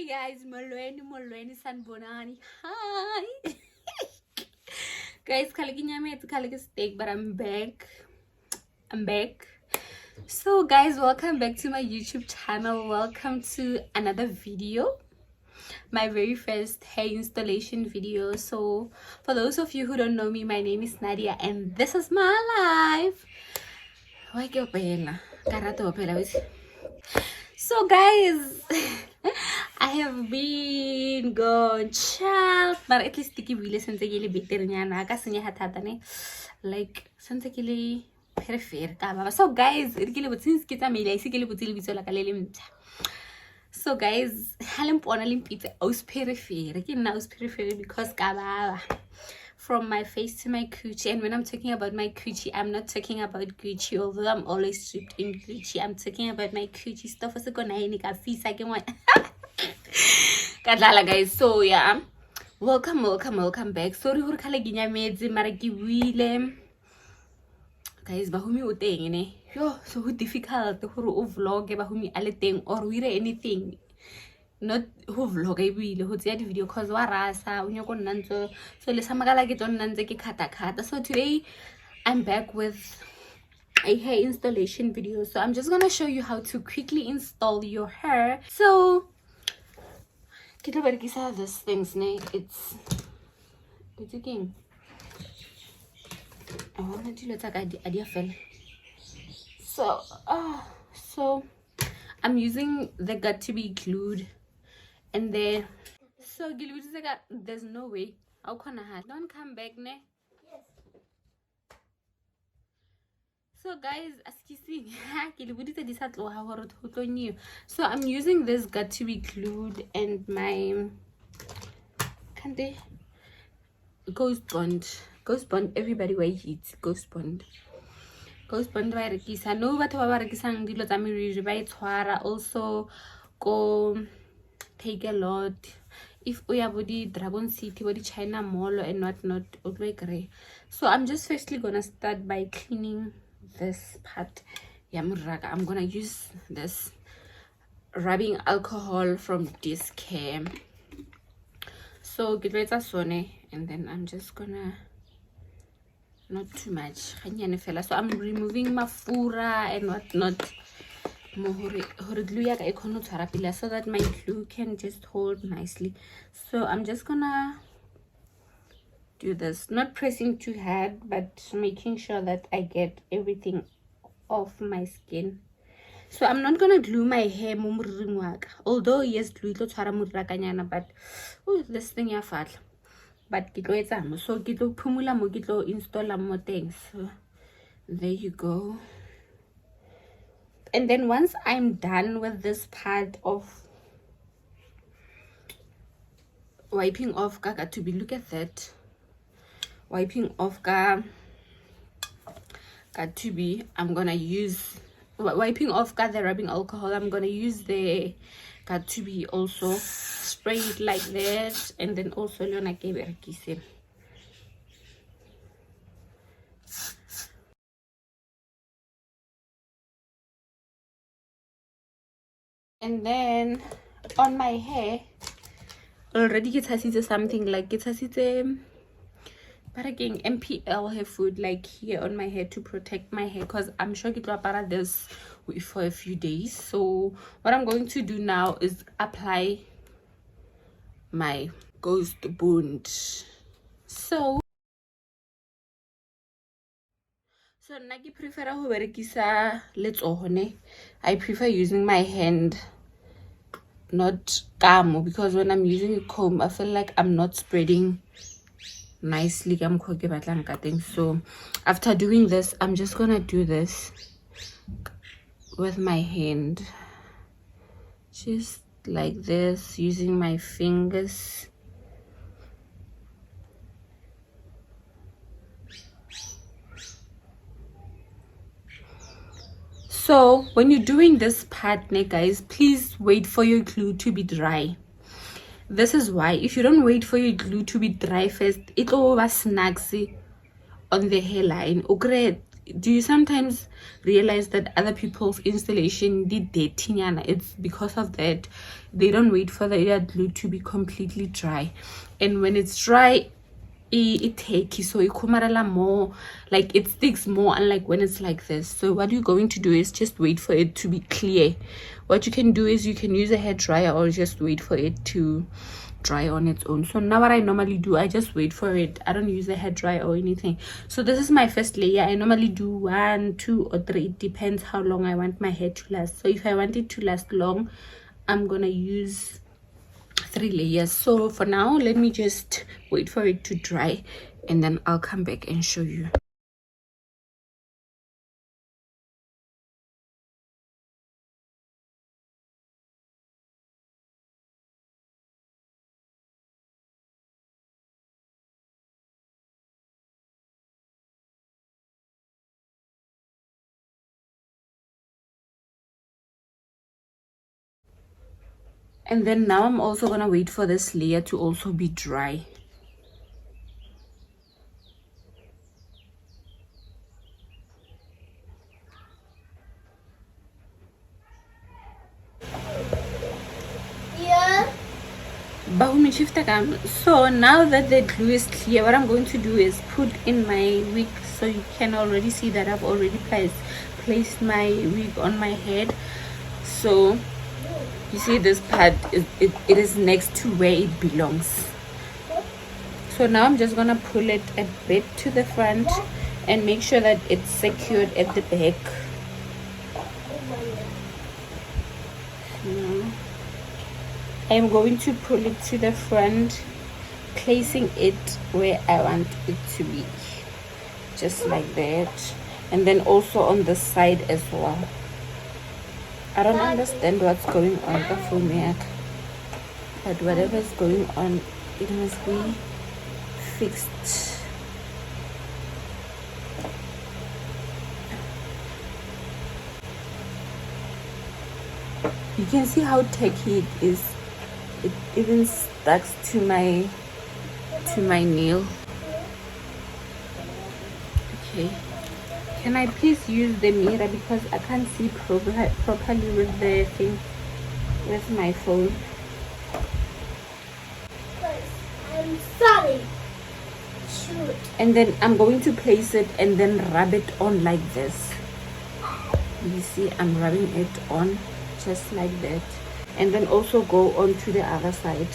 Hey guys, molweni sanbonani. Hi. Guys, kalikinyame it's kaliki steak, but I'm back. So guys, welcome back to my YouTube channel. Welcome to another video. My very first hair installation video. So for those of you who don't know me, my name is Nadia and this is my life. So guys, I have been gone child, but at least tiki wile sense ke le better nyana ka senya hathata ne, like sense ke le prefer ka baba. So guys, re ke le botsins ke tsamaile ise ke le botsile bitso la ka le mtha. So guys, halem pona le mpitse aus prefer ke nna aus prefer because ka baba. From my face to my coochie, and when I'm talking about my coochie, I'm not talking about Gucci, although I'm always stripped in Gucci. I'm talking about my coochie stuff. Also gonna ka fisa ke one. Kadlala guys. So yeah, welcome back. Sorry hore khale ginya metsi mara ke wile. Guys, bahumi o teng ne. Yo, so difficult hore o vlog bahumi ale teng or we anything. Not who vlog I will who the video cause warasa when you go nanzo so le samagala ke don nanze ke kata. So today I'm back with a hair installation video. So I'm just gonna show you how to quickly install your hair. So kita berkisah this things ne. It's again. I wanna do like idea fell. So I'm using the Got2b glued. And then, so there's no way. How can I don't come back, ne? Yes. So guys, excuse me. So I'm using this Got2b glued and my GhostBond. Everybody why it GhostBond by rekisa. No batho ba ba rekisang dilo tsa meriri ba itshwara. Also go take a lot if we have body Dragon City, body China Mall and whatnot. So I'm just firstly gonna start by cleaning this part. I'm gonna use this rubbing alcohol from this cam. So get ready and then I'm just gonna not too much. So I'm removing mafura and whatnot. So that my glue can just hold nicely. So I'm just gonna do this, not pressing too hard but making sure that I get everything off my skin. So I'm not gonna glue my hair, although yes, glue but this thing ya fat. But so install more things. So there you go. And then once I'm done with this part of wiping off Got2b, look at that, wiping off Got2b, I'm gonna use wiping off the rubbing alcohol. I'm gonna use the Got2b also, spray it like that, and then also Leona Keberkise. And then on my hair already it has something like it has but again MPL hair food like here on my hair to protect my hair because I'm sure it will apply this for a few days. So what I'm going to do now is apply my GhostBond. So Naki prefer I prefer using my hand, not comb, because when I'm using a comb I feel like I'm not spreading nicely. So after doing this I'm just gonna do this with my hand, just like this, using my fingers. So when you're doing this part, guys, please wait for your glue to be dry. This is why if you don't wait for your glue to be dry first, it will over snagsy on the hairline. do you sometimes realize that other people's installation did dating? It's because of that. They don't wait for the glue to be completely dry, and when it's dry, it takes, so it kumarela more, like it sticks more, unlike when it's like this. So what you're going to do is just wait for it to be clear. What you can do is you can use a hair dryer or just wait for it to dry on its own. So now what I normally do, I just wait for it. I don't use a hair dryer or anything. So this is my first layer. I normally do 1, 2 or 3. It depends how long I want my hair to last. So if I want it to last long, I'm gonna use 3 layers. So for now, let me just wait for it to dry, and then I'll come back and show you. And then now I'm also gonna wait for this layer to also be dry. So now that the glue is clear, what I'm going to do is put in my wig. So you can already see that I've already placed my wig on my head. So you see this part, it is next to where it belongs. So now I'm just gonna pull it a bit to the front and make sure that it's secured at the back. I'm going to pull it to the front, placing it where I want it to be, just like that. And then also on the side as well. I don't understand what's going on the full, but whatever is going on, it must be fixed. You can see how tacky it is. It even stuck to my nail. Okay, can I please use the mirror because I can't see properly with the thing, with my phone. I'm sorry. Shoot. And then I'm going to place it and then rub it on like this. You see, I'm rubbing it on just like that. And then also go on to the other side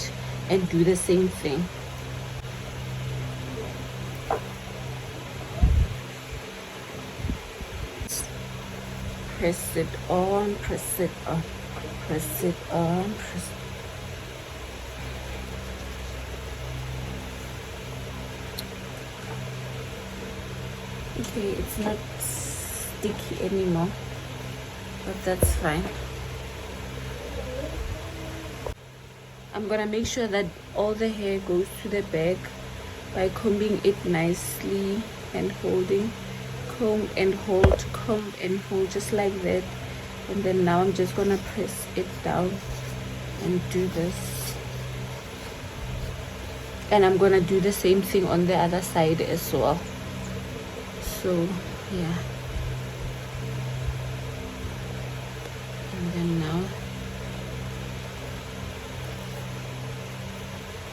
and do the same thing. Press it on, press it on, press it on, press it. Okay, it's not sticky anymore, but that's fine. I'm gonna make sure that all the hair goes to the back by combing it nicely and holding. Comb and hold, just like that. And then now I'm just gonna press it down and do this. And I'm gonna do the same thing on the other side as well. So yeah, and then now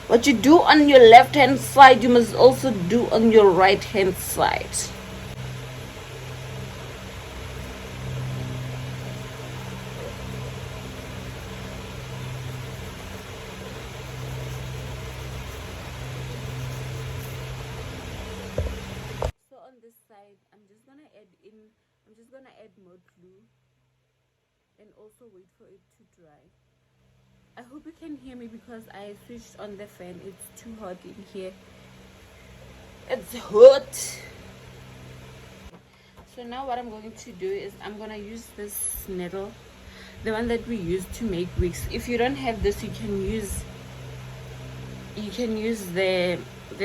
what you do on your left hand side, you must also do on your right hand side. I'm just gonna add more glue and also wait for it to dry. I hope you can hear me because I switched on the fan. It's too hot in here. It's hot. So now what I'm going to do is I'm gonna use this needle, the one that we use to make wigs. If you don't have this, you can use the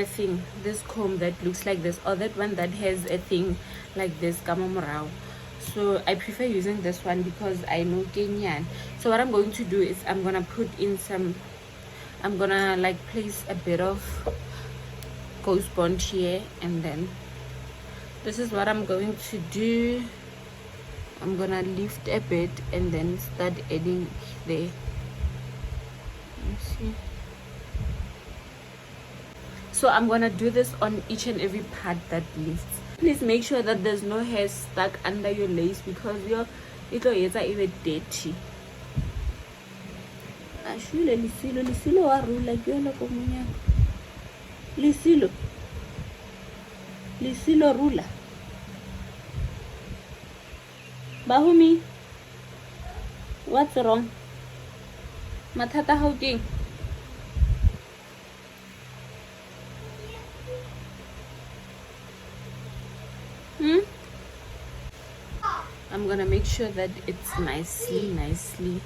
thing, this comb that looks like this, or that one that has a thing like this, kamamorao. So I prefer using this one because I know Kenyan. So what I'm going to do is I'm gonna put in I'm gonna like place a bit of GhostBond here and then This is what I'm going to do. I'm gonna lift a bit and then start adding there. Let's see. So I'm gonna do this on each and every part that lifts. Please make sure that there's no hair stuck under your lace because it'll even dirty. Ashule lisilo wa rula kyola ko munyaka. Lisilo rula. Bahumi, what's wrong? Mathata how king? I'm gonna make sure that it's nicely.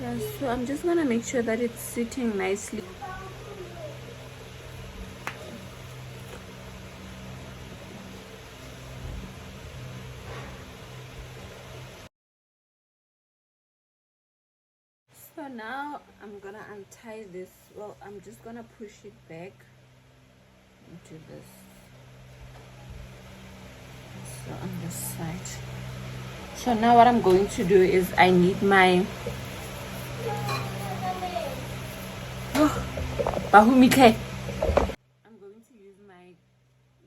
Yeah, so I'm just gonna make sure that it's sitting nicely. So now I'm gonna untie this. Well, I'm just gonna push it back into this. So on this side. So now what I'm going to do is I need my Bahumike. I'm going to use my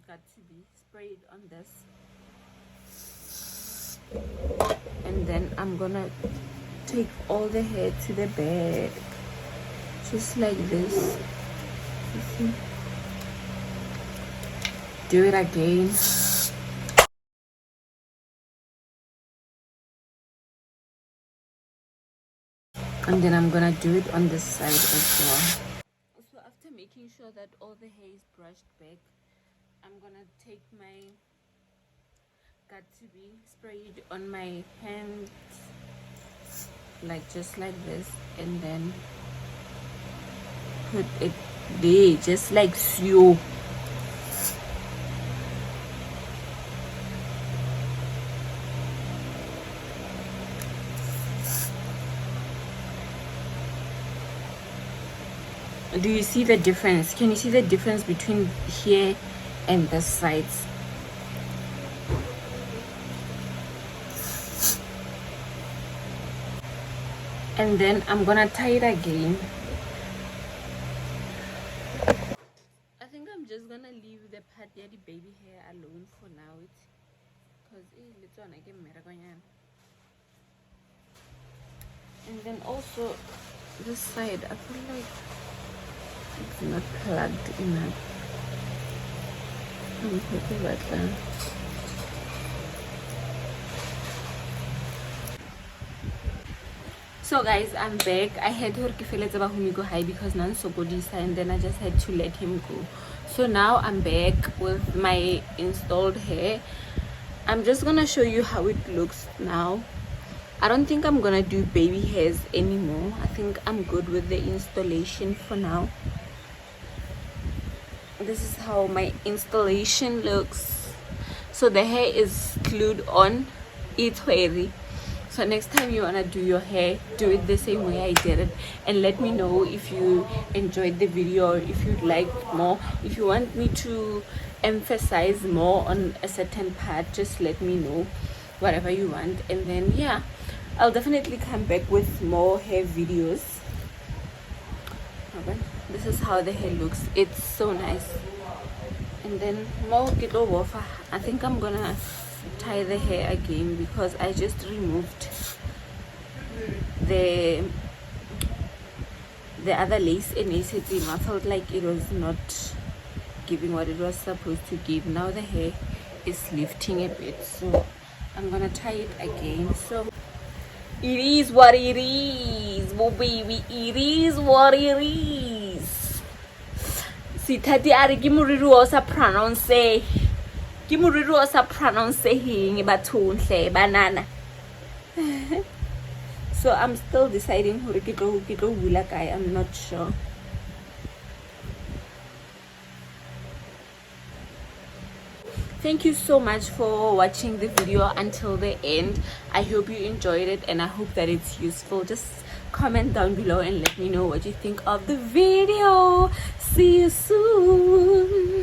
Got2b, spray it on this, and then I'm gonna take all the hair to the back, just like this. You see? Do it again. And then I'm gonna do it on this side as well. So after making sure that all the hair is brushed back, I'm gonna take my Got2b, spray it on my hands, like just like this, and then put it there, just like so. Do you see the difference? Can you see the difference between here and the sides? And then I'm gonna tie it again. I think I'm just gonna leave the part the baby hair alone for now, because it's on again. And then also this side, I feel like it's not plugged enough. I'm happy about that. So guys, I'm back. I had to go high because nan so good, and then I just had to let him go. So now I'm back with my installed hair. I'm just gonna show you how it looks now. I don't think I'm gonna do baby hairs anymore. I think I'm good with the installation for now. This is how my installation looks. So the hair is glued on. It's hairy. So next time you wanna do your hair, do it the same way I did it, and let me know if you enjoyed the video, or if you'd like more. If you want me to emphasize more on a certain part, just let me know, whatever you want. And then yeah, I'll definitely come back with more hair videos. Okay. This is how the hair looks. It's so nice. And then more kilo wafa. I think I'm gonna tie the hair again because I just removed the other lace and I felt like it was not giving what it was supposed to give. Now the hair is lifting a bit, so I'm gonna tie it again. So it is what it is, oh baby, it is what it is. Sithati ari ke moriri o sa pronounce ke moriri o sa pronouncing bathong hle banana. So I'm still deciding hore ke tlo bula kae. I'm not sure. Thank you so much for watching the video until the end. I hope you enjoyed it and I hope that it's useful. Just comment down below and let me know what you think of the video. See you soon.